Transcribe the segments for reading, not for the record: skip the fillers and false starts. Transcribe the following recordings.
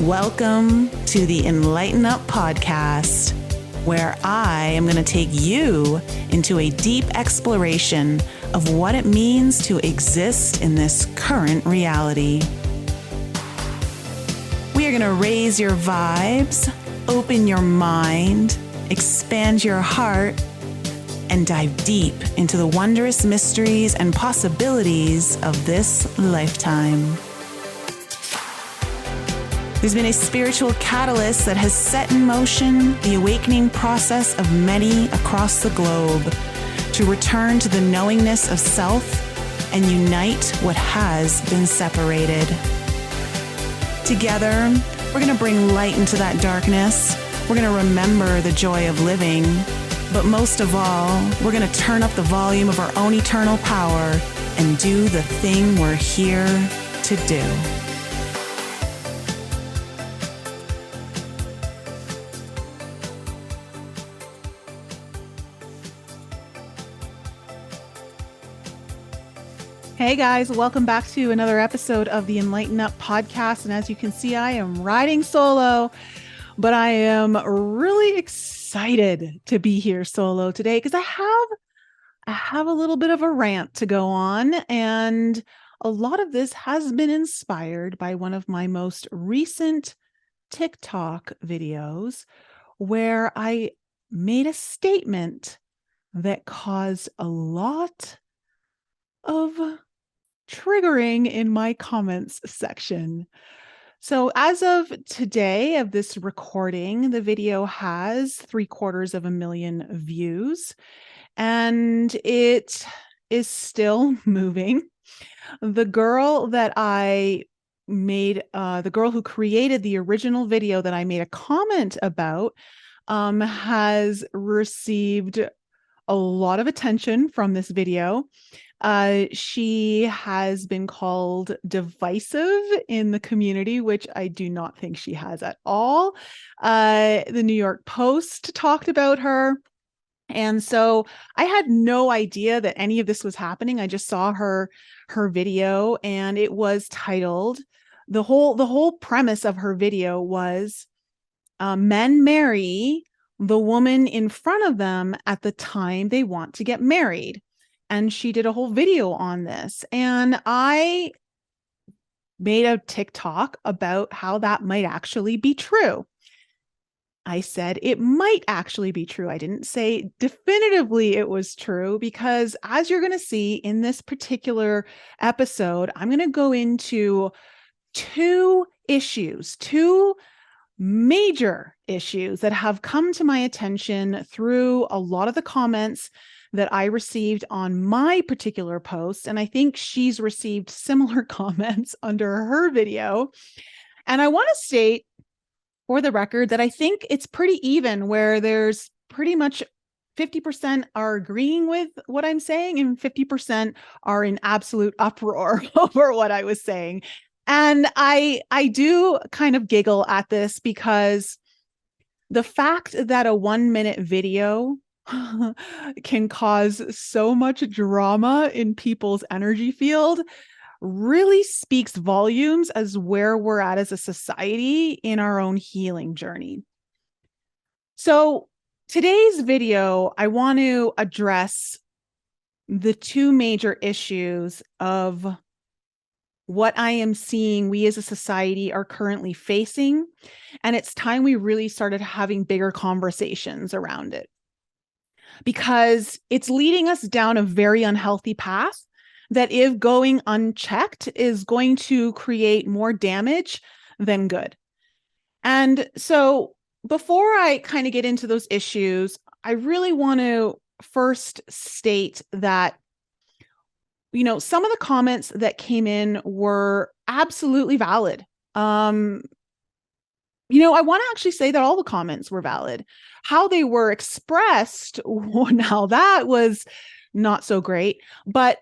Welcome to the Enlighten podcast, where I am going to take you into a deep exploration of what it means to exist in this current reality. We are going to raise your vibes, open your mind, expand your heart, and dive deep into the wondrous mysteries and possibilities of this lifetime. There's been a spiritual catalyst that has set in motion the awakening process of many across the globe to return to the knowingness of self and unite what has been separated. Together, we're going to bring light into that darkness. We're going to remember the joy of living. But most of all, we're going to turn up the volume of our own eternal power and do the thing we're here to do. Hey guys, welcome back to another episode of the Enlighten podcast. And as you can see, I am riding solo, but I am really excited to be here solo today because I have a little bit of a rant to go on. And a lot of this has been inspired by one of my most recent TikTok videos where I made a statement that caused a lot of triggering in my comments section. So as of today of this recording, the video has 750,000 views and it is still moving. The girl that I made, the girl who created the original video that I made a comment about, has received a lot of attention from this video. She has been called divisive in the community, which I do not think she has at all. The New York Post talked about her. And so I had no idea that any of this was happening. I just saw her video, and it was titled, the whole premise of her video was men marry the woman in front of them at the time they want to get married. And she did a whole video on this. And I made a TikTok about how that might actually be true. I said it might actually be true. I didn't say definitively it was true because, as you're going to see in this particular episode, I'm going to go into two major issues that have come to my attention through a lot of the comments that I received on my particular post. And I think she's received similar comments under her video. And I want to state for the record that I think it's pretty even, where there's pretty much 50% are agreeing with what I'm saying and 50% are in absolute uproar over what I was saying. And I do kind of giggle at this because the fact that a 1-minute video can cause so much drama in people's energy field really speaks volumes as where we're at as a society in our own healing journey. So today's video, I want to address the two major issues of what I am seeing we as a society are currently facing. And it's time we really started having bigger conversations around it, because it's leading us down a very unhealthy path that, if going unchecked, is going to create more damage than good. And so before I kind of get into those issues, I really want to first state that, some of the comments that came in were absolutely valid. I want to actually say that all the comments were valid. How they were expressed, now that was not so great. But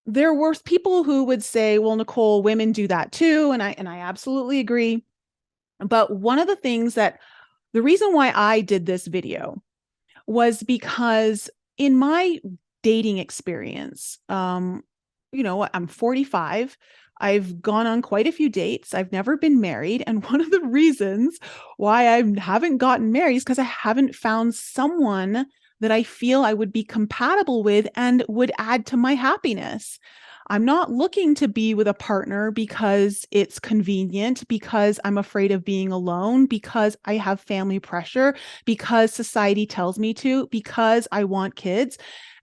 there were people who would say, well, Nicole, women do that too. And I absolutely agree. But one of the things the reason why I did this video was because in my dating experience, I'm 45. I've gone on quite a few dates. I've never been married. And one of the reasons why I haven't gotten married is because I haven't found someone that I feel I would be compatible with and would add to my happiness. I'm not looking to be with a partner because it's convenient, because I'm afraid of being alone, because I have family pressure, because society tells me to, because I want kids.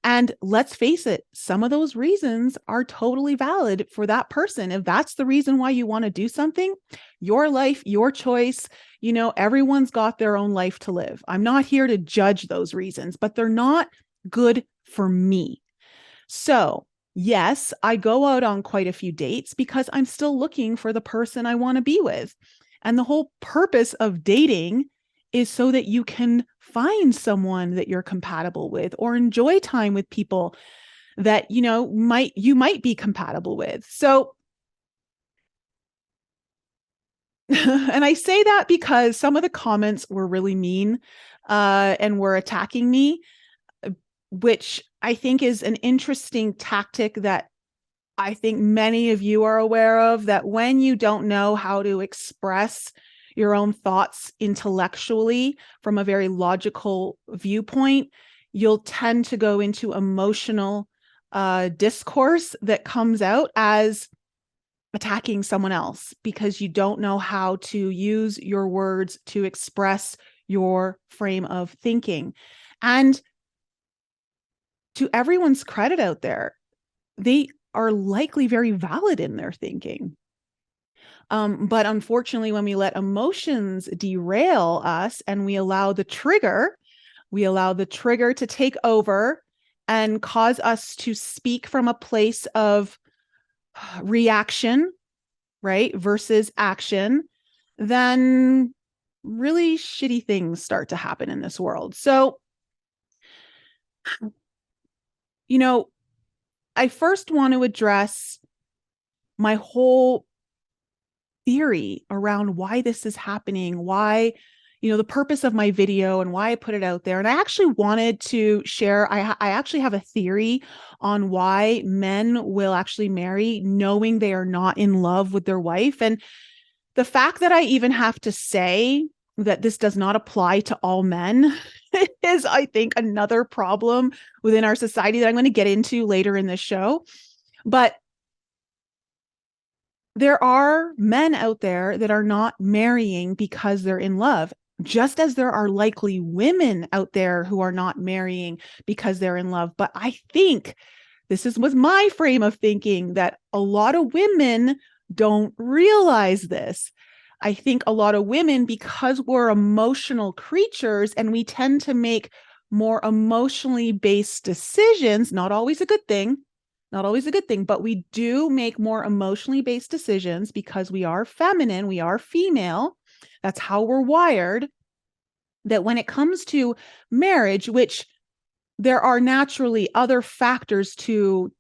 And let's face it, some of those reasons are totally valid for that person. If that's the reason why you want to do something, your life, your choice, everyone's got their own life to live. I'm not here to judge those reasons, but they're not good for me. So, yes, I go out on quite a few dates because I'm still looking for the person I want to be with. And the whole purpose of dating is so that you can find someone that you're compatible with or enjoy time with people that you might be compatible with. So and I say that because some of the comments were really mean and were attacking me, which I think is an interesting tactic that I think many of you are aware of, that when you don't know how to express your own thoughts intellectually from a very logical viewpoint, you'll tend to go into emotional discourse that comes out as attacking someone else because you don't know how to use your words to express your frame of thinking. And to everyone's credit out there, they are likely very valid in their thinking. But unfortunately, when we let emotions derail us and we allow the trigger to take over and cause us to speak from a place of reaction, right, versus action, then really shitty things start to happen in this world. So, I first want to address my whole theory around why this is happening, why, the purpose of my video and why I put it out there. And I actually wanted to share, I actually have a theory on why men will actually marry knowing they are not in love with their wife. And the fact that I even have to say that this does not apply to all men is, I think, another problem within our society that I'm going to get into later in this show. But there are men out there that are not marrying because they're in love, just as there are likely women out there who are not marrying because they're in love. But I think was my frame of thinking, that a lot of women don't realize this. I think a lot of women, because we're emotional creatures and we tend to make more emotionally based decisions, not always a good thing, but we do make more emotionally based decisions because we are feminine, we are female. That's how we're wired. That when it comes to marriage, which there are naturally other factors to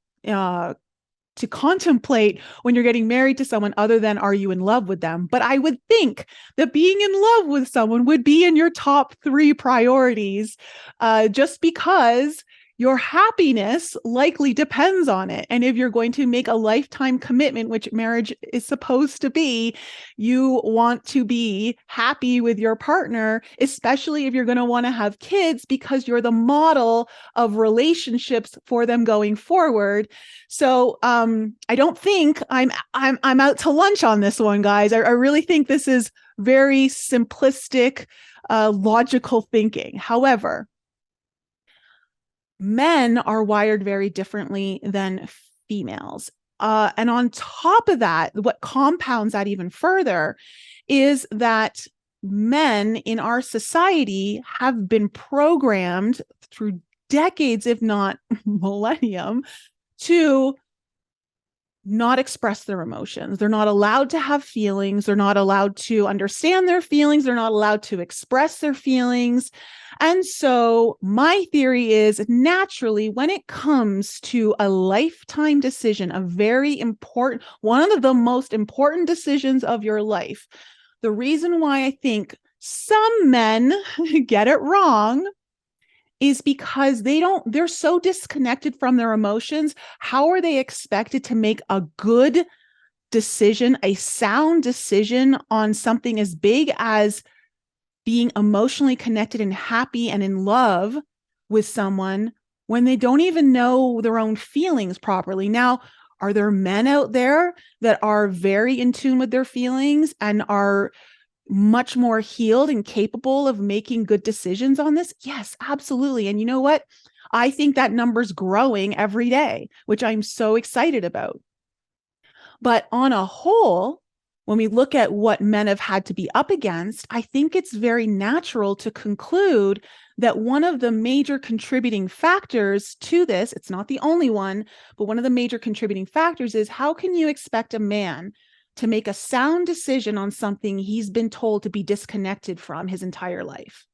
contemplate when you're getting married to someone other than are you in love with them. But I would think that being in love with someone would be in your top 3 priorities, just because your happiness likely depends on it. And if you're going to make a lifetime commitment, which marriage is supposed to be, you want to be happy with your partner, especially if you're going to want to have kids, because you're the model of relationships for them going forward. So I don't think I'm out to lunch on this one, guys. I really think this is very simplistic, logical thinking. However, men are wired very differently than females. And on top of that, what compounds that even further is that men in our society have been programmed through decades, if not millennium, to not express their emotions. They're not allowed to have feelings. They're not allowed to understand their feelings. They're not allowed to express their feelings. And so my theory is, naturally, when it comes to a lifetime decision, a very important, one of the most important decisions of your life, the reason why I think some men get it wrong is because they're so disconnected from their emotions. How are they expected to make a good decision, a sound decision on something as big as being emotionally connected and happy and in love with someone when they don't even know their own feelings properly. Now, are there men out there that are very in tune with their feelings and are much more healed and capable of making good decisions on this? Yes, absolutely. And you know what? I think that number's growing every day, which I'm so excited about. But on a whole, when we look at what men have had to be up against, I think it's very natural to conclude that one of the major contributing factors to this, it's not the only one, but one of the major contributing factors is, how can you expect a man to make a sound decision on something he's been told to be disconnected from his entire life?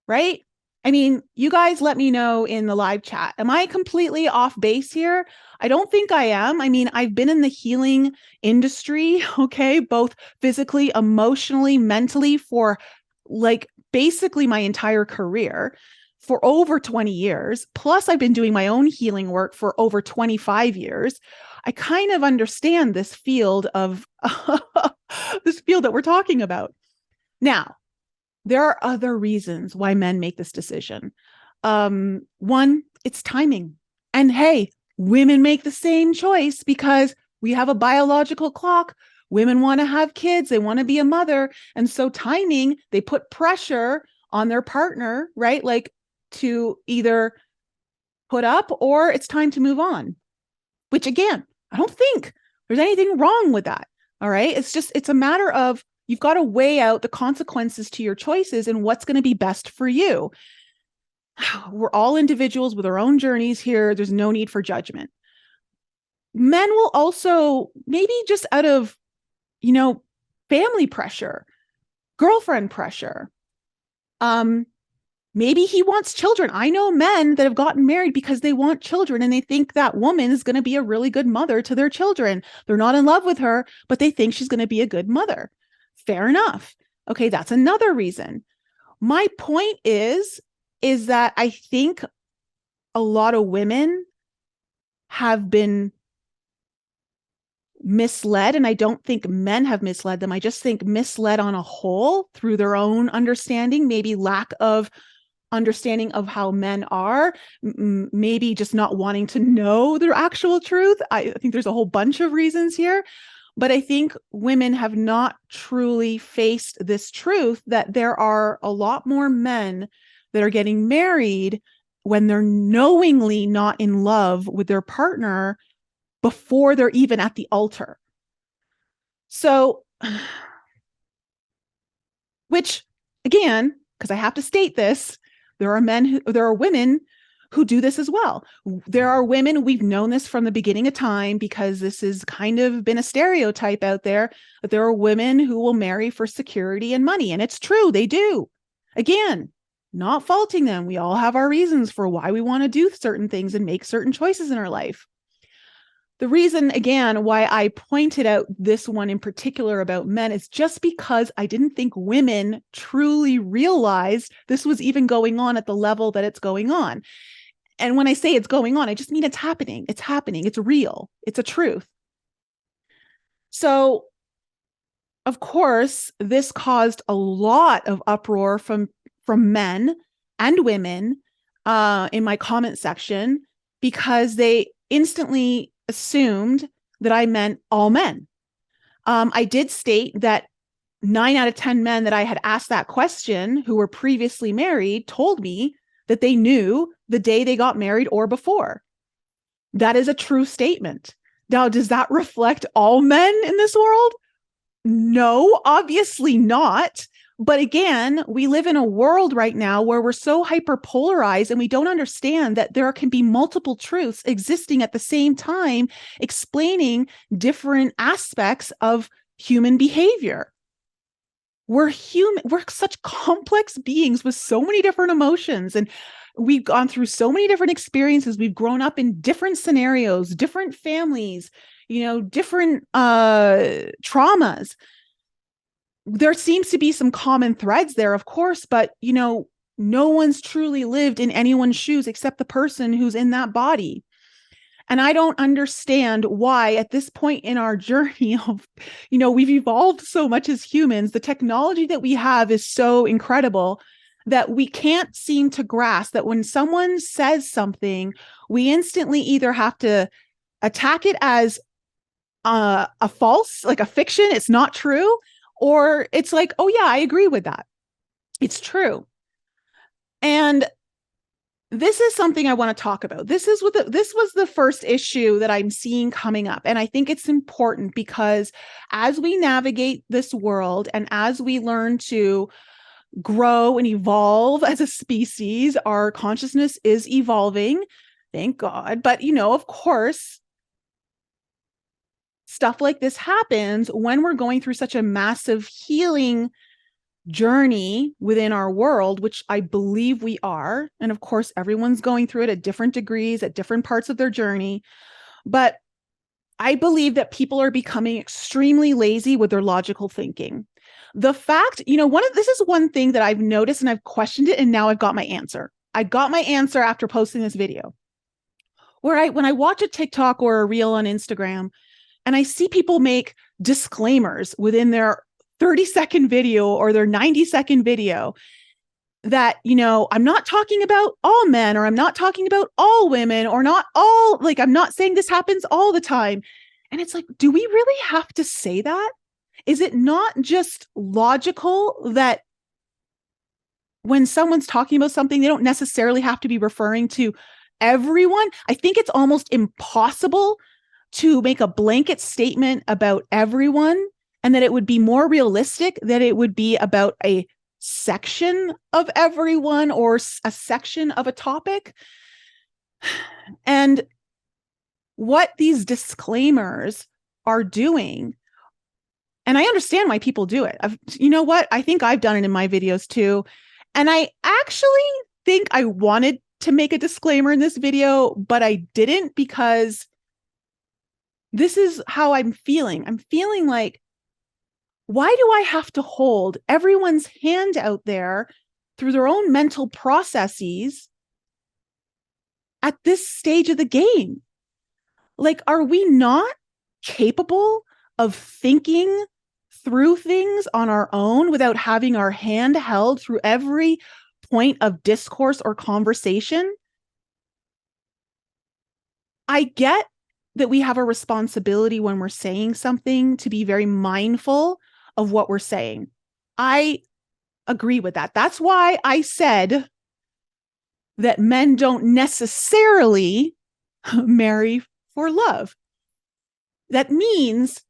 Right? I mean, you guys let me know in the live chat. Am I completely off base here? I don't think I am. I mean, I've been in the healing industry, okay, both physically, emotionally, mentally, for like basically my entire career, for over 20 years. Plus, I've been doing my own healing work for over 25 years. I kind of understand this field of this field that we're talking about. Now, there are other reasons why men make this decision. One, it's timing. And hey, women make the same choice because we have a biological clock. Women want to have kids. They want to be a mother. And so timing, they put pressure on their partner, right? Like to either put up or it's time to move on, which again, I don't think there's anything wrong with that. All right. It's a matter of, you've got to weigh out the consequences to your choices and what's going to be best for you. We're all individuals with our own journeys here. There's no need for judgment. Men will also, maybe just out of, family pressure, girlfriend pressure. Maybe he wants children. I know men that have gotten married because they want children and they think that woman is going to be a really good mother to their children. They're not in love with her, but they think she's going to be a good mother. Fair enough. Okay, that's another reason. My point is that I think a lot of women have been misled, and I don't think men have misled them. I just think misled on a whole through their own understanding, maybe lack of understanding of how men are, maybe just not wanting to know their actual truth. I think there's a whole bunch of reasons here. But I think women have not truly faced this truth that there are a lot more men that are getting married when they're knowingly not in love with their partner before they're even at the altar. So, which again, because I have to state this, there are women who do this as well. There are women, we've known this from the beginning of time because this has kind of been a stereotype out there, that there are women who will marry for security and money. And it's true, they do. Again, not faulting them. We all have our reasons for why we want to do certain things and make certain choices in our life. The reason, again, why I pointed out this one in particular about men is just because I didn't think women truly realized this was even going on at the level that it's going on. And when I say it's going on, I just mean it's happening. It's happening. It's real. It's a truth. So, of course, this caused a lot of uproar from men and women in my comment section, because they instantly assumed that I meant all men. I did state that 9 out of 10 men that I had asked that question who were previously married told me that they knew the day they got married or before. That is a true statement. Now, does that reflect all men in this world? No, obviously not. But again, we live in a world right now where we're so hyperpolarized and we don't understand that there can be multiple truths existing at the same time, explaining different aspects of human behavior. We're human. We're such complex beings with so many different emotions, and we've gone through so many different experiences. We've grown up in different scenarios, different families, different traumas. There seems to be some common threads there, of course, but no one's truly lived in anyone's shoes except the person who's in that body. And I don't understand why at this point in our journey of, we've evolved so much as humans. The technology that we have is so incredible that we can't seem to grasp that when someone says something, we instantly either have to attack it as a false, like a fiction, it's not true, or it's like, oh yeah, I agree with that. It's true. And this is something I want to talk about. This was the first issue that I'm seeing coming up. And I think it's important because as we navigate this world and as we learn to grow and evolve as a species, our consciousness is evolving, thank God. But, of course, stuff like this happens when we're going through such a massive healing journey within our world, which I believe we are. And of course, everyone's going through it at different degrees, at different parts of their journey. But I believe that people are becoming extremely lazy with their logical thinking. The fact, this is one thing that I've noticed and I've questioned it, and now I've got my answer. I got my answer after posting this video. When I watch a TikTok or a reel on Instagram, and I see people make disclaimers within their 30-second video or their 90-second video that, I'm not talking about all men, or I'm not talking about all women, or not all, like, I'm not saying this happens all the time. And it's like, do we really have to say that? Is it not just logical that when someone's talking about something, they don't necessarily have to be referring to everyone? I think it's almost impossible to make a blanket statement about everyone, and that it would be more realistic that it would be about a section of everyone or a section of a topic. And what these disclaimers are doing, and I understand why people do it. You know what? I think I've done it in my videos too. And I actually think I wanted to make a disclaimer in this video, but I didn't, because this is how I'm feeling. I'm feeling like, why do I have to hold everyone's hand out there through their own mental processes at this stage of the game? Like, are we not capable of thinking through things on our own without having our hand held through every point of discourse or conversation? I get that we have a responsibility when we're saying something to be very mindful of what we're saying. I agree with that. That's why I said that men don't necessarily marry for love. That means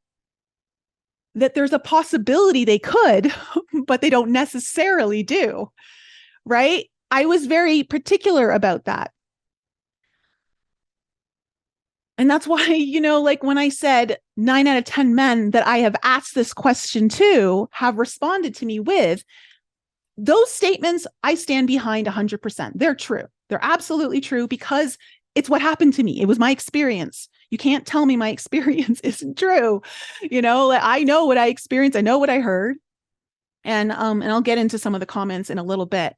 that there's a possibility they could, but they don't necessarily do, right? I was very particular about that. And that's why, like when I said 9 out of 10 men that I have asked this question to have responded to me with, those statements I stand behind 100%. They're true. They're absolutely true, because it's what happened to me. It was my experience. You can't tell me my experience isn't true. I know what I experienced. I know what I heard. And I'll get into some of the comments in a little bit.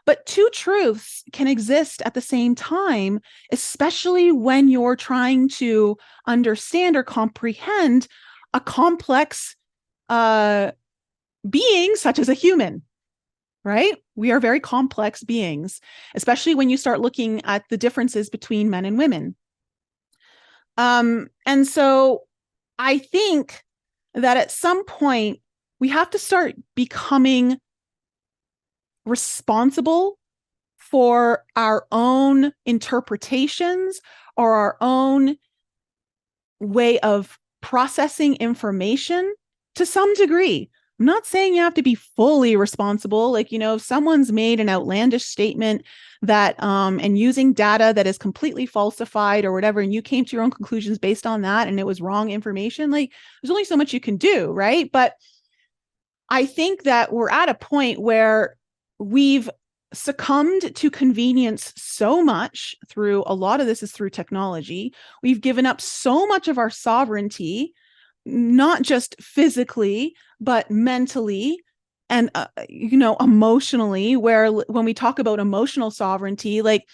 But two truths can exist at the same time, especially when you're trying to understand or comprehend a complex being such as a human, right? We are very complex beings, especially when you start looking at the differences between men and women. And so I think that at some point we have to start becoming responsible for our own interpretations or our own way of processing information to some degree. I'm not saying you have to be fully responsible. Like, if someone's made an outlandish statement that, and using data that is completely falsified or whatever, and you came to your own conclusions based on that, and it was wrong information, like, there's only so much you can do, right? But I think that we're at a point where we've succumbed to convenience so much through, a lot of this is through technology. We've given up so much of our sovereignty, not just physically, but mentally and, emotionally, where when we talk about emotional sovereignty, like,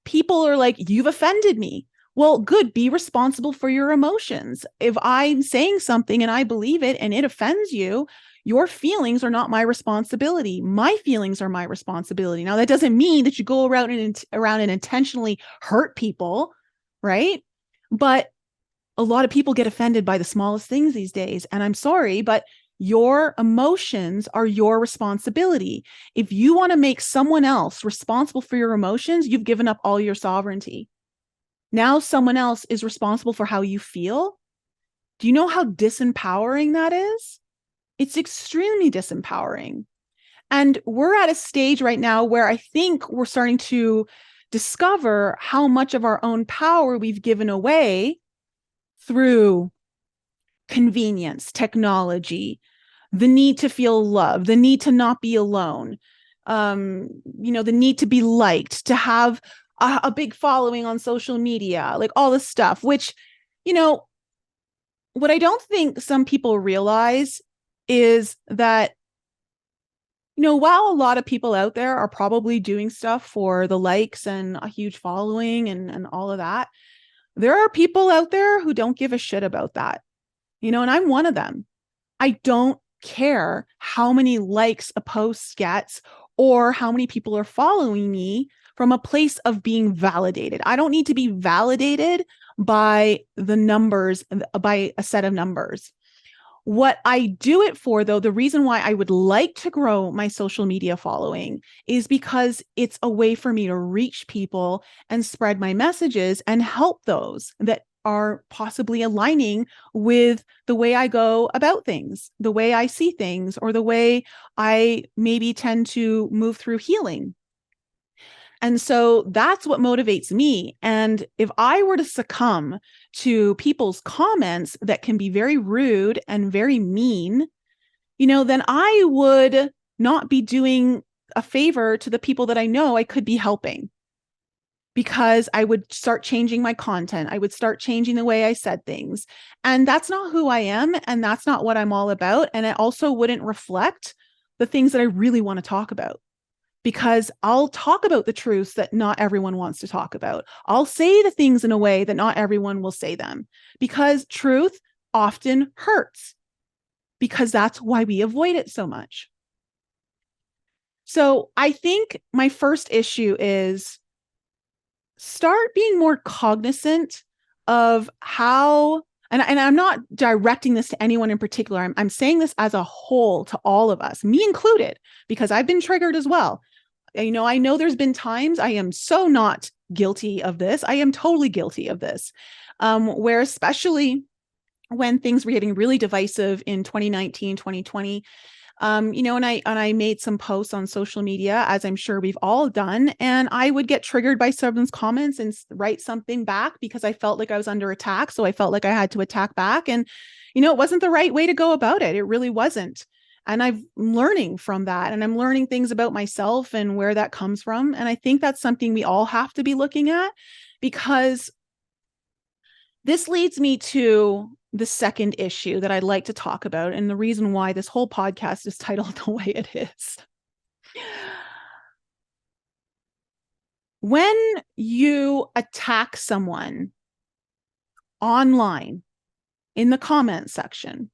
people are like, you've offended me. Well, good. Be responsible for your emotions. If I'm saying something and I believe it and it offends you, your feelings are not my responsibility. My feelings are my responsibility. Now, that doesn't mean that you go around and intentionally hurt people, right? But a lot of people get offended by the smallest things these days. And I'm sorry, but your emotions are your responsibility. If you want to make someone else responsible for your emotions, you've given up all your sovereignty. Now someone else is responsible for how you feel. Do you know how disempowering that is? It's extremely disempowering. And we're at a stage right now where I think we're starting to discover how much of our own power we've given away through convenience, technology, the need to feel loved, the need to not be alone, the need to be liked, to have a big following on social media, like all this stuff, which, what I don't think some people realize is that, while a lot of people out there are probably doing stuff for the likes and a huge following and all of that, there are people out there who don't give a shit about that, and I'm one of them. I don't care how many likes a post gets or how many people are following me from a place of being validated. I don't need to be validated by the numbers, by a set of numbers. What I do it for, though, the reason why I would like to grow my social media following is because it's a way for me to reach people and spread my messages and help those that are possibly aligning with the way I go about things, the way I see things, or the way I maybe tend to move through healing. And so that's what motivates me. And if I were to succumb to people's comments that can be very rude and very mean, then I would not be doing a favor to the people that I know I could be helping, because I would start changing my content. I would start changing the way I said things. And that's not who I am. And that's not what I'm all about. And it also wouldn't reflect the things that I really want to talk about, because I'll talk about the truths that not everyone wants to talk about. I'll say the things in a way that not everyone will say them, because truth often hurts, because that's why we avoid it so much. So I think my first issue is start being more cognizant of how, and I'm not directing this to anyone in particular. I'm saying this as a whole to all of us, me included, because I've been triggered as well. I know there's been times I am so not guilty of this. I am totally guilty of this, where especially when things were getting really divisive in 2019, 2020, and I made some posts on social media, as I'm sure we've all done, and I would get triggered by someone's comments and write something back because I felt like I was under attack. So I felt like I had to attack back. And, it wasn't the right way to go about it. It really wasn't. And I'm learning from that, and I'm learning things about myself and where that comes from. And I think that's something we all have to be looking at, because this leads me to the second issue that I'd like to talk about, and the reason why this whole podcast is titled the way it is. When you attack someone online in the comment section,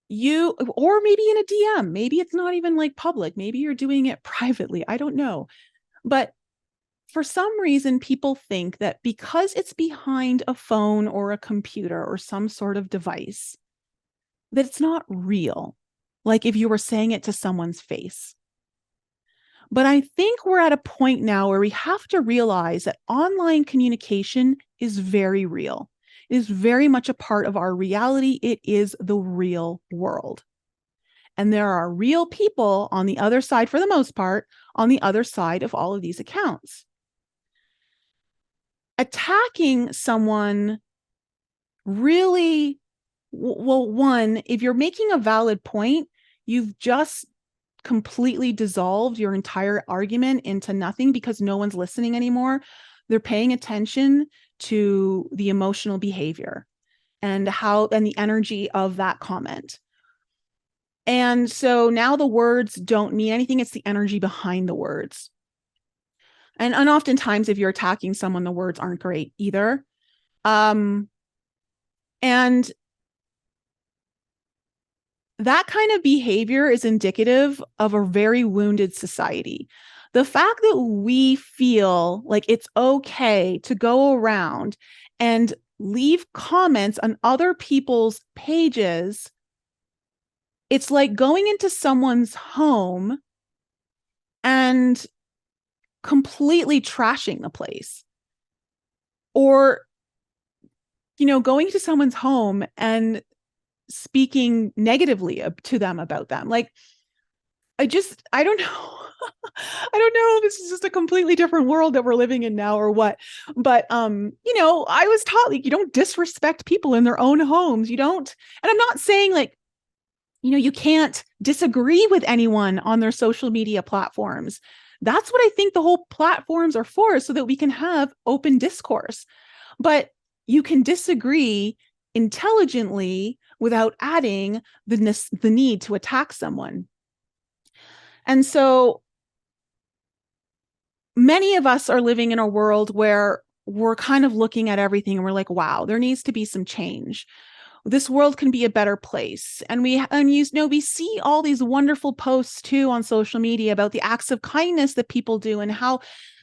or maybe in a DM, maybe it's not even like public, maybe you're doing it privately, I don't know. But for some reason, people think that because it's behind a phone or a computer or some sort of device, that it's not real, like if you were saying it to someone's face. But I think we're at a point now where we have to realize that online communication is very real. It is very much a part of our reality. It is the real world. And there are real people on the other side, for the most part, on the other side of all of these accounts. Attacking someone really, well, one, if you're making a valid point, you've just completely dissolved your entire argument into nothing, because no one's listening anymore. They're paying attention to the emotional behavior and the energy of that comment. And so now the words don't mean anything. It's the energy behind the words. And oftentimes if you're attacking someone, the words aren't great either. And that kind of behavior is indicative of a very wounded society. The fact that we feel like it's okay to go around and leave comments on other people's pages, it's like going into someone's home and completely trashing the place. Or, going to someone's home and speaking negatively to them about them. Like, I don't know. I don't know if this is just a completely different world that we're living in now or what. But I was taught, like, you don't disrespect people in their own homes. You don't. And I'm not saying, like, you can't disagree with anyone on their social media platforms. That's what I think the whole platforms are for, so that we can have open discourse. But you can disagree intelligently without adding the need to attack someone. And so many of us are living in a world where we're kind of looking at everything and we're like, wow, there needs to be some change. This world can be a better place. And we see all these wonderful posts too on social media about the acts of kindness that people do and how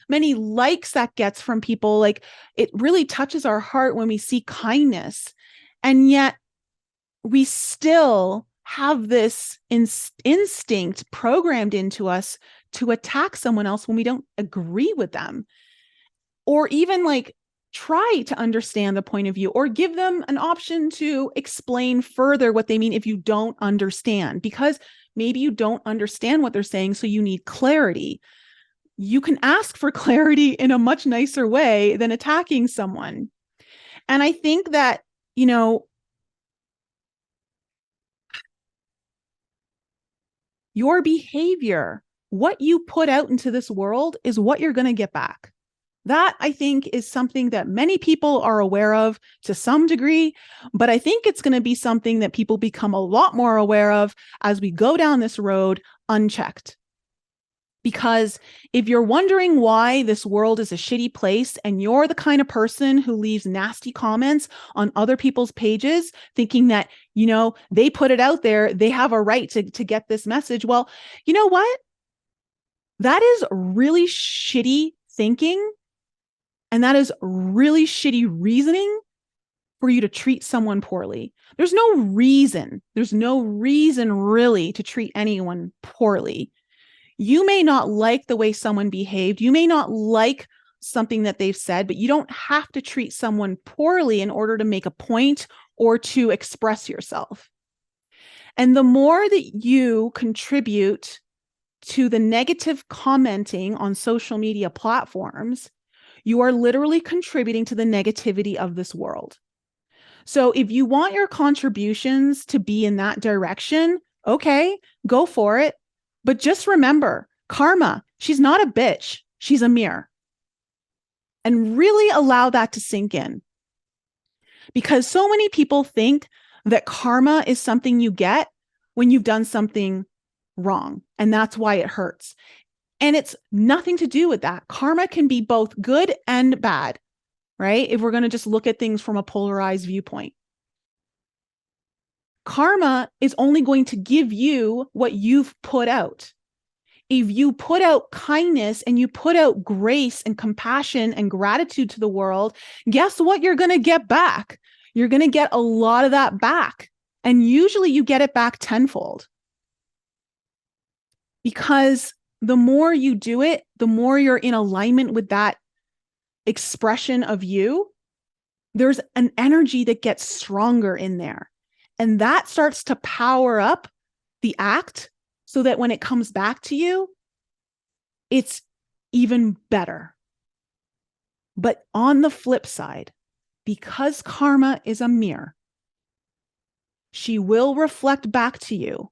many likes that gets from people. Like, it really touches our heart when we see kindness. And yet we still have this instinct programmed into us to attack someone else when we don't agree with them, or even like try to understand the point of view, or give them an option to explain further what they mean if you don't understand, because maybe you don't understand what they're saying, so you need clarity. You can ask for clarity in a much nicer way than attacking someone. And I think that, your behavior, what you put out into this world, is what you're going to get back. That, I think, is something that many people are aware of to some degree, but I think it's going to be something that people become a lot more aware of as we go down this road unchecked. Because if you're wondering why this world is a shitty place and you're the kind of person who leaves nasty comments on other people's pages, thinking that, they put it out there, they have a right to get this message. Well, you know what? That is really shitty thinking. And that is really shitty reasoning for you to treat someone poorly. There's no reason really to treat anyone poorly. You may not like the way someone behaved. You may not like something that they've said, but you don't have to treat someone poorly in order to make a point or to express yourself. And the more that you contribute to the negative commenting on social media platforms, you are literally contributing to the negativity of this world. So if you want your contributions to be in that direction, okay, go for it. But just remember, karma, she's not a bitch. She's a mirror. And really allow that to sink in. Because so many people think that karma is something you get when you've done something wrong. And that's why it hurts. And it's nothing to do with that. Karma can be both good and bad, right? If we're going to just look at things from a polarized viewpoint. Karma is only going to give you what you've put out. If you put out kindness and you put out grace and compassion and gratitude to the world, guess what you're going to get back? You're going to get a lot of that back. And usually you get it back tenfold. Because the more you do it, the more you're in alignment with that expression of you. There's an energy that gets stronger in there. And that starts to power up the act so that when it comes back to you, it's even better. But on the flip side, because karma is a mirror, she will reflect back to you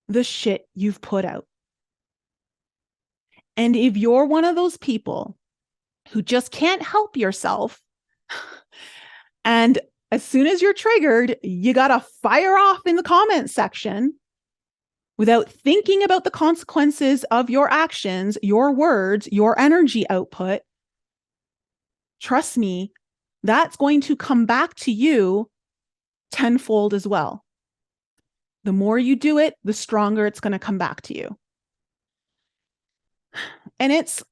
the shit you've put out. And if you're one of those people who just can't help yourself, and as soon as you're triggered, you got to fire off in the comments section, without thinking about the consequences of your actions, your words, your energy output, trust me, that's going to come back to you tenfold as well. The more you do it, the stronger it's going to come back to you. And it's,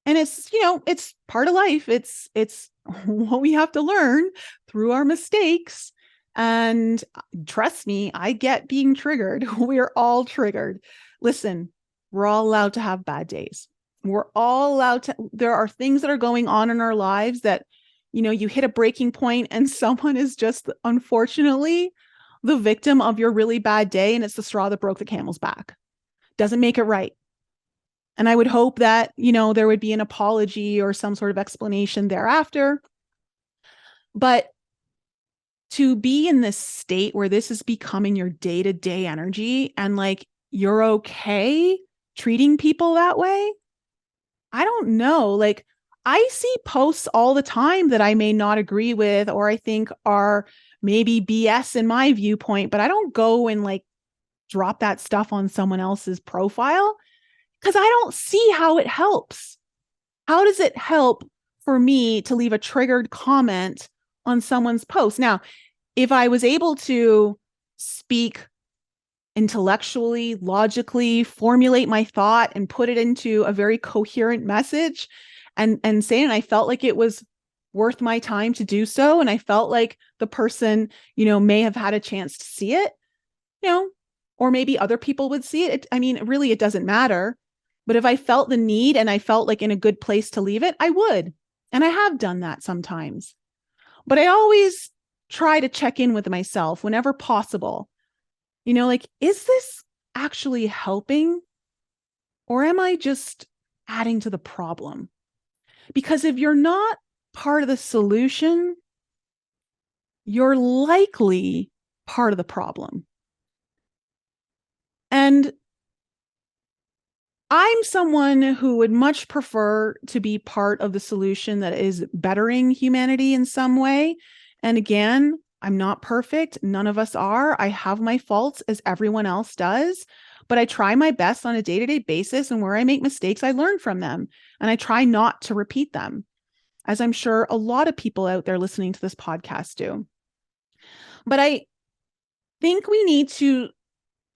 it's part of life. It's what we have to learn through our mistakes. And trust me, I get being triggered. We're all triggered. Listen, we're all allowed to have bad days. We're all allowed to, there are things that are going on in our lives that, you hit a breaking point and someone is just, unfortunately, the victim of your really bad day, and it's the straw that broke the camel's back. Doesn't make it right. And I would hope that, there would be an apology or some sort of explanation thereafter. But to be in this state where this is becoming your day-to-day energy and like you're okay treating people that way, I don't know. Like, I see posts all the time that I may not agree with, or I think are maybe BS in my viewpoint, but I don't go and like drop that stuff on someone else's profile because I don't see how it helps. How does it help for me to leave a triggered comment on someone's post? Now, if I was able to speak intellectually, logically, formulate my thought and put it into a very coherent message and say, and I felt like it was worth my time to do so, and I felt like the person, may have had a chance to see it, or maybe other people would see it. Really, it doesn't matter. But if I felt the need and I felt like in a good place to leave it, I would. And I have done that sometimes. But I always try to check in with myself whenever possible. Like, is this actually helping? Or am I just adding to the problem? Because if you're not part of the solution, you're likely part of the problem. And I'm someone who would much prefer to be part of the solution that is bettering humanity in some way. And again, I'm not perfect. None of us are. I have my faults as everyone else does, but I try my best on a day-to-day basis. And where I make mistakes, I learn from them and I try not to repeat them, as I'm sure a lot of people out there listening to this podcast do. But I think we need to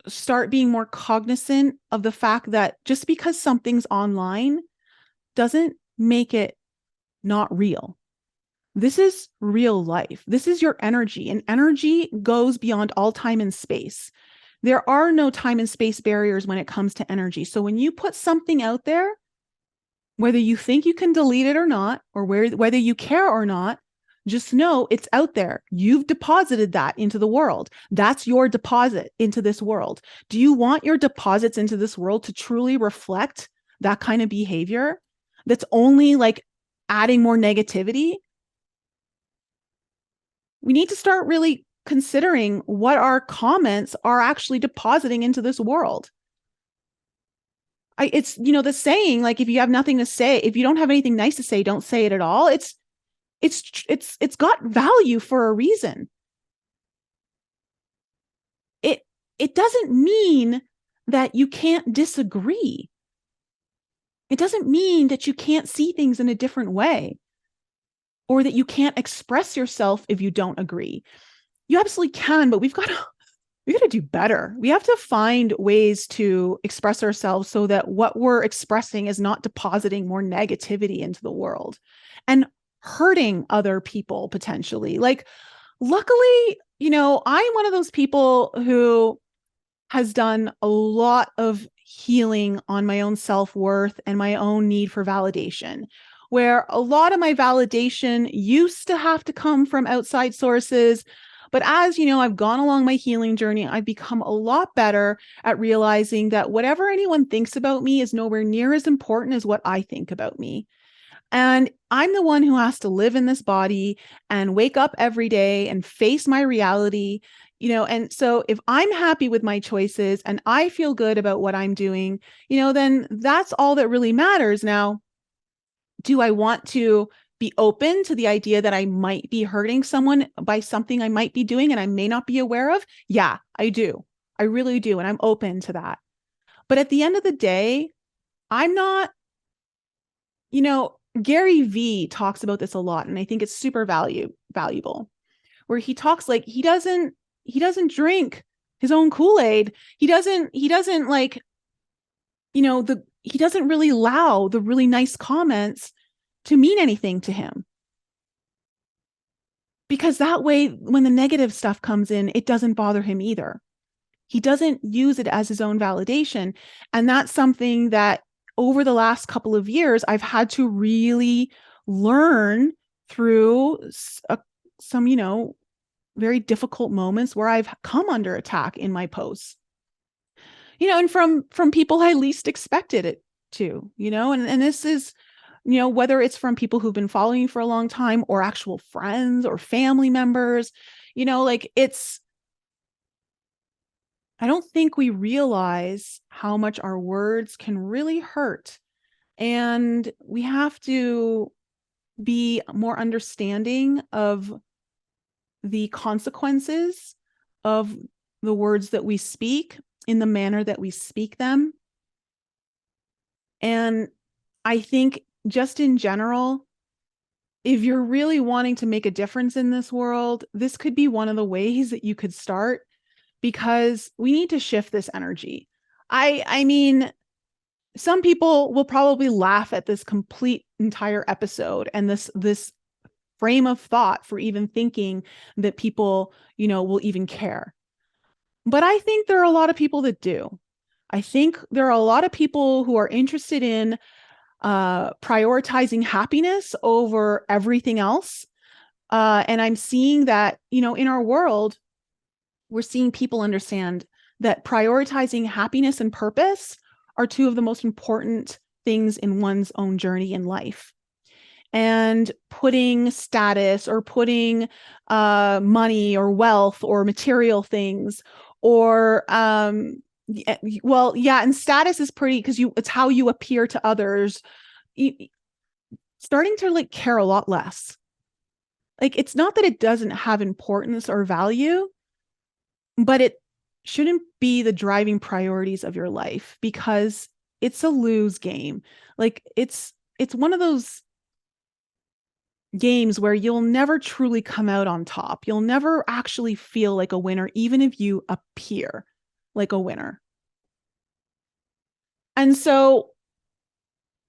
start being more cognizant of the fact that just because something's online doesn't make it not real. This is real life. This is your energy, and energy goes beyond all time and space. There are no time and space barriers when it comes to energy. So when you put something out there, whether you think you can delete it or not, or whether you care or not, just know it's out there. You've deposited that into the world. That's your deposit into this world. Do you want your deposits into this world to truly reflect that kind of behavior that's only like adding more negativity? We need to start really considering what our comments are actually depositing into this world. It's, the saying, like, if you have nothing to say, if you don't have anything nice to say, don't say it at all. It's got value for a reason. It doesn't mean that you can't disagree. It doesn't mean that you can't see things in a different way, or that you can't express yourself if you don't agree. You absolutely can, but we got to do better. We have to find ways to express ourselves so that what we're expressing is not depositing more negativity into the world and hurting other people potentially. Like, luckily, I'm one of those people who has done a lot of healing on my own self-worth and my own need for validation, where a lot of my validation used to have to come from outside sources. But as I've gone along my healing journey, I've become a lot better at realizing that whatever anyone thinks about me is nowhere near as important as what I think about me. And I'm the one who has to live in this body and wake up every day and face my reality, and so if I'm happy with my choices and I feel good about what I'm doing, then that's all that really matters. Now, do I want to be open to the idea that I might be hurting someone by something I might be doing and I may not be aware of? Yeah, I do. I really do. And I'm open to that. But at the end of the day, I'm not, Gary V talks about this a lot, and I think it's super valuable, where he talks like he doesn't drink his own Kool-Aid. He doesn't like, he doesn't really allow the really nice comments to mean anything to him. Because that way, when the negative stuff comes in, it doesn't bother him either. He doesn't use it as his own validation. And that's something that over the last couple of years, I've had to really learn through some, very difficult moments where I've come under attack in my posts, and from people I least expected it to, and this is, whether it's from people who've been following you for a long time or actual friends or family members, like I don't think we realize how much our words can really hurt. And we have to be more understanding of the consequences of the words that we speak in the manner that we speak them. And I think just in general, if you're really wanting to make a difference in this world, this could be one of the ways that you could start, because we need to shift this energy. I mean, some people will probably laugh at this complete entire episode and this frame of thought for even thinking that people, will even care. But I think there are a lot of people that do. I think there are a lot of people who are interested in prioritizing happiness over everything else. And I'm seeing that, in our world, we're seeing people understand that prioritizing happiness and purpose are two of the most important things in one's own journey in life. And putting status or putting money or wealth or material things or and status is pretty, because it's how you appear to others, starting to like care a lot less. Like, it's not that it doesn't have importance or value, but it shouldn't be the driving priorities of your life, because it's a lose game. Like, it's one of those games where you'll never truly come out on top. You'll never actually feel like a winner, even if you appear like a winner. And so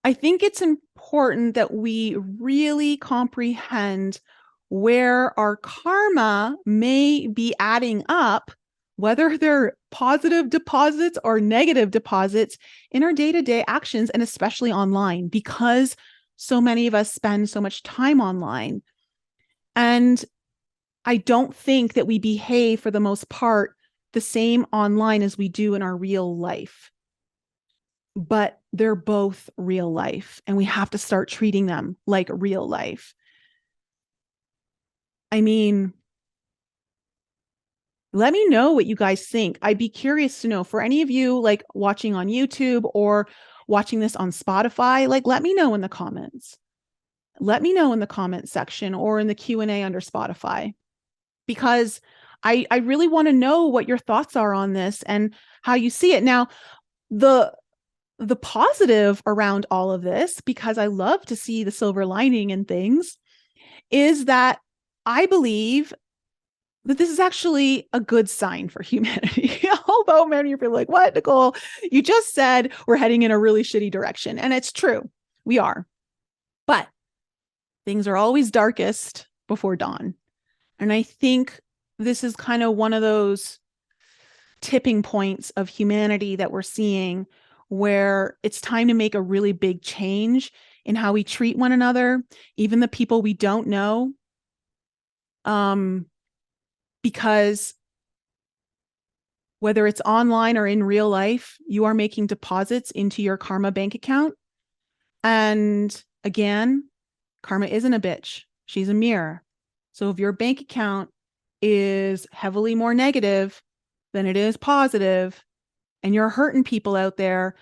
I think it's important that we really comprehend where our karma may be adding up, whether they're positive deposits or negative deposits in our day-to-day actions, and especially online, because so many of us spend so much time online. And I don't think that we behave, for the most part, the same online as we do in our real life. But they're both real life, and we have to start treating them like real life. I mean, let me know what you guys think. I'd be curious to know, for any of you like watching on YouTube or watching this on Spotify, like, let me know in the comments. Let me know in the comment section or in the Q&A under Spotify, because I really want to know what your thoughts are on this and how you see it. Now, the positive around all of this, because I love to see the silver lining in things, is that I believe that this is actually a good sign for humanity. Although many of you are like, what, Nicole? You just said we're heading in a really shitty direction. And it's true. We are. But things are always darkest before dawn. And I think this is kind of one of those tipping points of humanity that we're seeing, where it's time to make a really big change in how we treat one another, even the people we don't know. Because whether it's online or in real life, you are making deposits into your karma bank account. And again, karma isn't a bitch. She's a mirror. So if your bank account is heavily more negative than it is positive, and you're hurting people out there,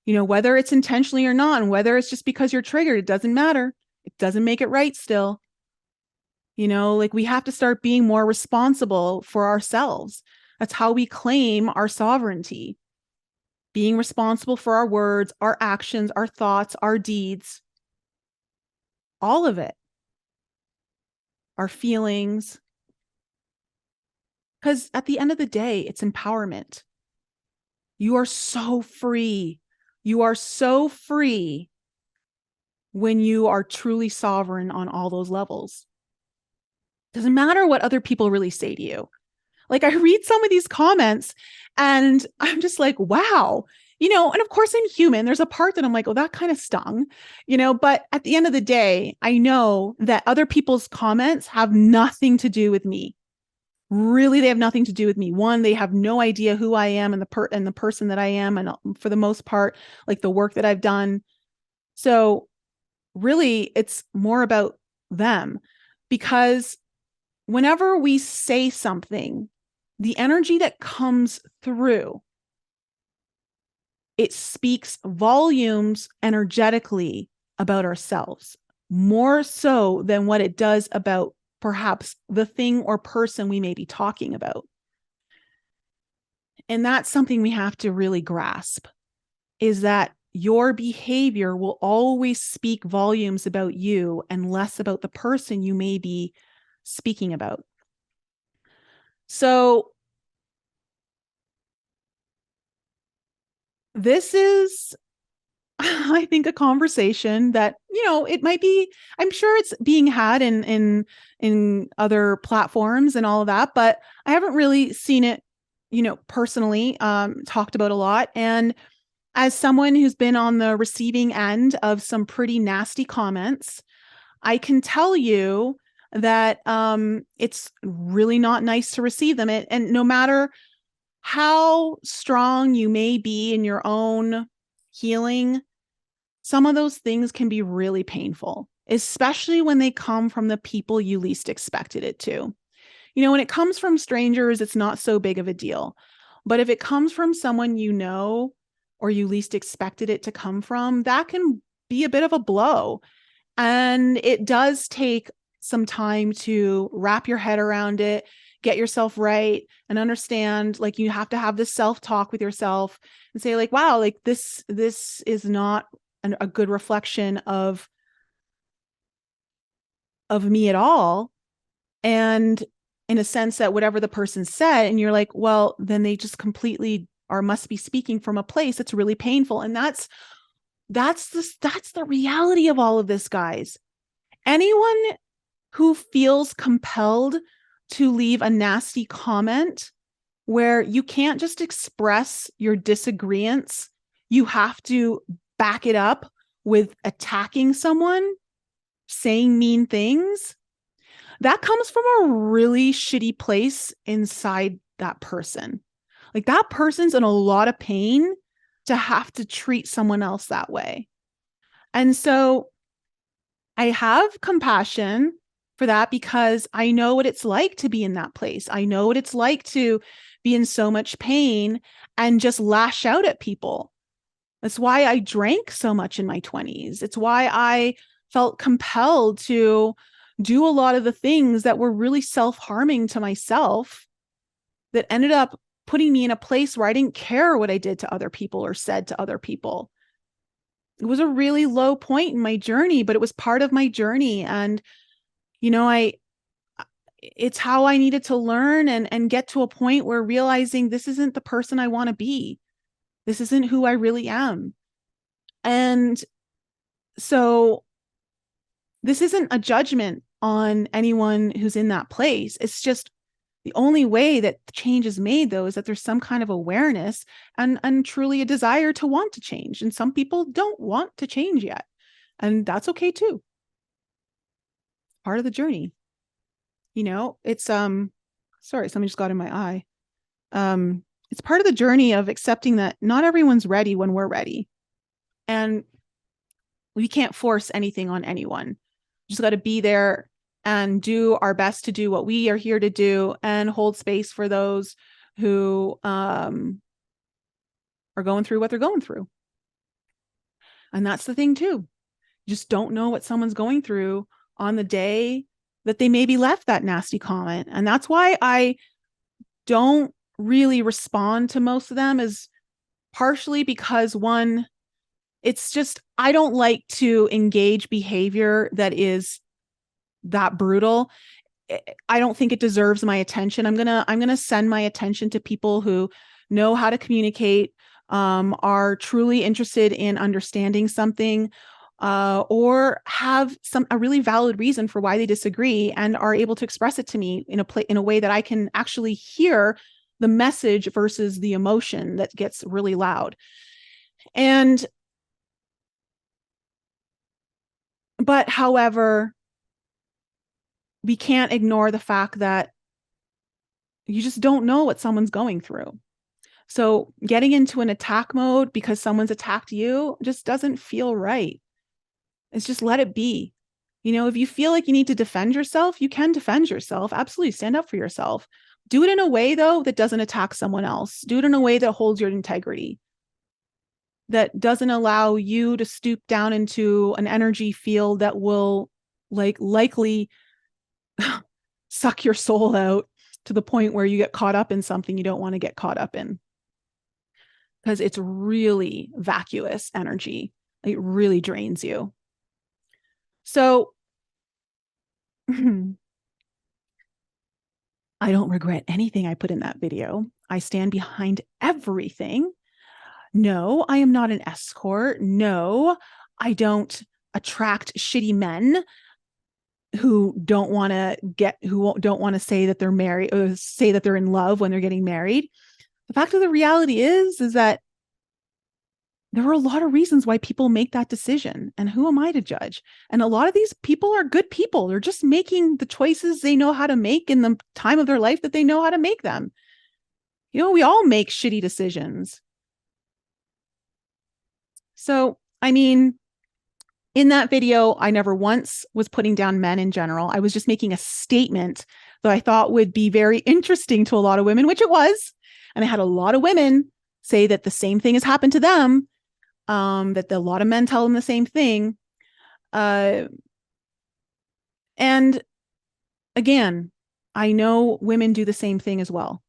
whether it's intentionally or not, and whether it's just because you're triggered, it doesn't matter. It doesn't make it right still. Like, we have to start being more responsible for ourselves. That's how we claim our sovereignty. being responsible for our words, our actions, our thoughts, our deeds, all of it, our feelings. Because at the end of the day, it's empowerment. You are so free. You are so free when you are truly sovereign on all those levels. Doesn't matter what other people really say to you. Like, I read some of these comments and I'm just like, wow, and of course I'm human. There's a part that I'm like, oh, that kind of stung, but at the end of the day, I know that other people's comments have nothing to do with me. Really, they have nothing to do with me. One, they have no idea who I am and the person that I am. And for the most part, like the work that I've done. So really, it's more about them, because whenever we say something, the energy that comes through, it speaks volumes energetically about ourselves, more so than what it does about perhaps the thing or person we may be talking about. And that's something we have to really grasp, is that your behavior will always speak volumes about you and less about the person you may be speaking about. So this is, I think, a conversation that, it might be, I'm sure it's being had in other platforms and all of that, but I haven't really seen it, personally, talked about a lot. And as someone who's been on the receiving end of some pretty nasty comments, I can tell you that it's really not nice to receive them. And no matter how strong you may be in your own healing, some of those things can be really painful, especially when they come from the people you least expected it to. When it comes from strangers, it's not so big of a deal. But if it comes from someone or you least expected it to come from, that can be a bit of a blow. And it does take some time to wrap your head around it, get yourself right, and understand, like, you have to have this self-talk with yourself and say, like, wow, like this is not a good reflection of me at all. And in a sense that whatever the person said, and you're like, well, then they just completely must be speaking from a place that's really painful. And that's the reality of all of this, guys. Anyone who feels compelled to leave a nasty comment where you can't just express your disagreements, you have to back it up with attacking someone, saying mean things, that comes from a really shitty place inside that person. Like, that person's in a lot of pain to have to treat someone else that way. And so I have compassion for that, because I know what it's like to be in that place. I know what it's like to be in so much pain and just lash out at people. That's why I drank so much in my 20s. It's why I felt compelled to do a lot of the things that were really self-harming to myself, that ended up putting me in a place where I didn't care what I did to other people or said to other people. It was a really low point in my journey, but it was part of my journey. And, it's how I needed to learn and get to a point where realizing this isn't the person I want to be. This isn't who I really am. And so this isn't a judgment on anyone who's in that place. It's just the only way that change is made, though, is that there's some kind of awareness and truly a desire to want to change. And some people don't want to change yet. And that's okay too. Part of the journey. It's sorry, something just got in my eye. It's part of the journey of accepting that not everyone's ready when we're ready. And we can't force anything on anyone. Just got to be there and do our best to do what we are here to do, and hold space for those who are going through what they're going through. And that's the thing too. You just don't know what someone's going through on the day that they maybe left that nasty comment. And that's why I don't really respond to most of them, is partially because one, it's just, I don't like to engage behavior that is that brutal. I don't think it deserves my attention. I'm gonna send my attention to people who know how to communicate, are truly interested in understanding something, or have a really valid reason for why they disagree and are able to express it to me in a way that I can actually hear the message versus the emotion that gets really loud. But however, we can't ignore the fact that you just don't know what someone's going through. So getting into an attack mode because someone's attacked you just doesn't feel right. It's just let it be. If you feel like you need to defend yourself, you can defend yourself. Absolutely stand up for yourself. Do it in a way, though, that doesn't attack someone else. Do it in a way that holds your integrity, that doesn't allow you to stoop down into an energy field that will likely suck your soul out to the point where you get caught up in something you don't want to get caught up in. Because it's really vacuous energy. It really drains you. So I don't regret anything I put in that video. I stand behind everything. No, I am not an escort. No, I don't attract shitty men who don't want to say that they're married or say that they're in love when they're getting married. The fact of the reality is that there are a lot of reasons why people make that decision. And who am I to judge? And a lot of these people are good people. They're just making the choices they know how to make in the time of their life that they know how to make them. We all make shitty decisions. So, in that video, I never once was putting down men in general. I was just making a statement that I thought would be very interesting to a lot of women, which it was. And I had a lot of women say that the same thing has happened to them, that a lot of men tell them the same thing. And again, I know women do the same thing as well.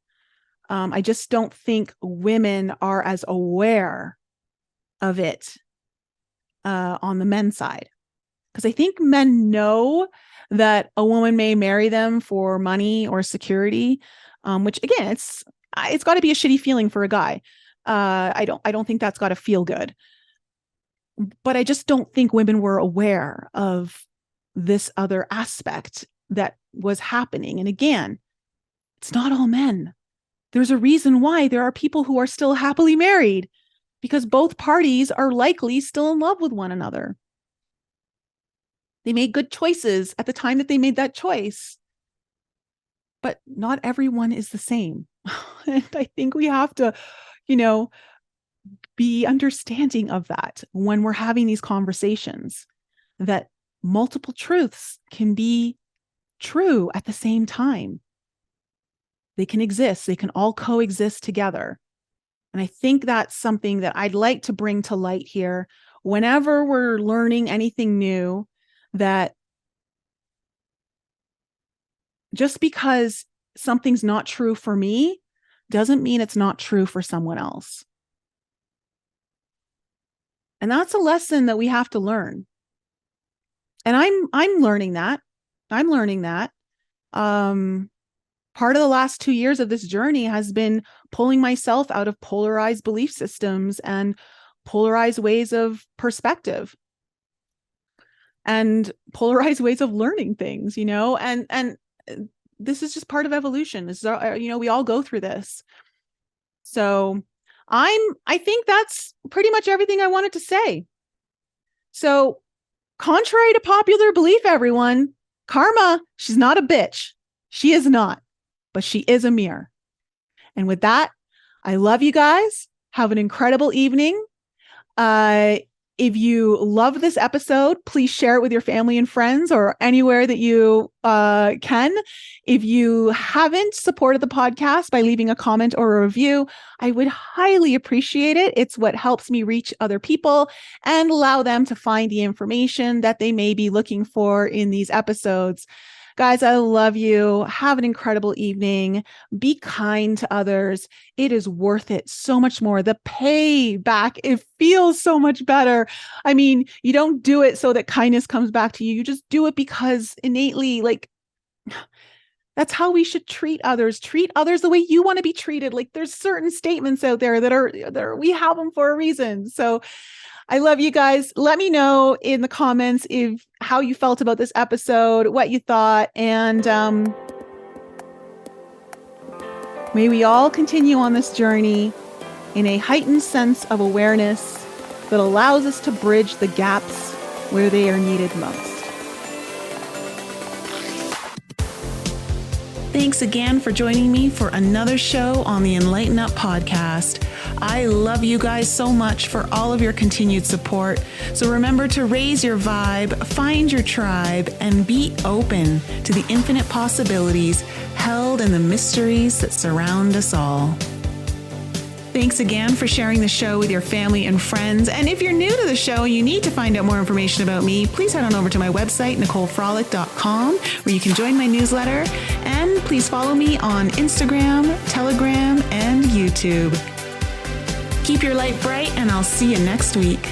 I just don't think women are as aware of it on the men's side. Because I think men know that a woman may marry them for money or security, which again, it's got to be a shitty feeling for a guy. I don't think that's got to feel good. But I just don't think women were aware of this other aspect that was happening. And again, it's not all men. There's a reason why there are people who are still happily married, because both parties are likely still in love with one another. They made good choices at the time that they made that choice. But not everyone is the same. And I think we have to, be understanding of that when we're having these conversations, that multiple truths can be true at the same time. They can exist. They can all coexist together. And I think that's something that I'd like to bring to light here whenever we're learning anything new, that just because something's not true for me doesn't mean it's not true for someone else. And that's a lesson that we have to learn. And I'm learning that. I'm learning that. Part of the last 2 years of this journey has been pulling myself out of polarized belief systems and polarized ways of perspective and polarized ways of learning things, and this is just part of evolution. This is, we all go through this. So I think that's pretty much everything I wanted to say. So contrary to popular belief, everyone, Karma, she's not a bitch. She is not, but she is a mirror. And with that, I love you guys. Have an incredible evening. If you love this episode, please share it with your family and friends or anywhere that you can. If you haven't supported the podcast by leaving a comment or a review, I would highly appreciate it. It's what helps me reach other people and allow them to find the information that they may be looking for in these episodes. Guys, I love you. Have an incredible evening. Be kind to others. It is worth it so much more. The payback, it feels so much better. I mean, you don't do it so that kindness comes back to you. You just do it because innately, like, that's how we should treat others. Treat others the way you want to be treated. Like, there's certain statements out there that are we have them for a reason. So I love you guys. Let me know in the comments how you felt about this episode, what you thought, and may we all continue on this journey in a heightened sense of awareness that allows us to bridge the gaps where they are needed most. Thanks again for joining me for another show on the Enlighten Up podcast. I love you guys so much for all of your continued support. So remember to raise your vibe, find your tribe, and be open to the infinite possibilities held in the mysteries that surround us all. Thanks again for sharing the show with your family and friends. And if you're new to the show and you need to find out more information about me, please head on over to my website, NicoleFrolick.com, where you can join my newsletter. And please follow me on Instagram, Telegram, and YouTube. Keep your light bright, and I'll see you next week.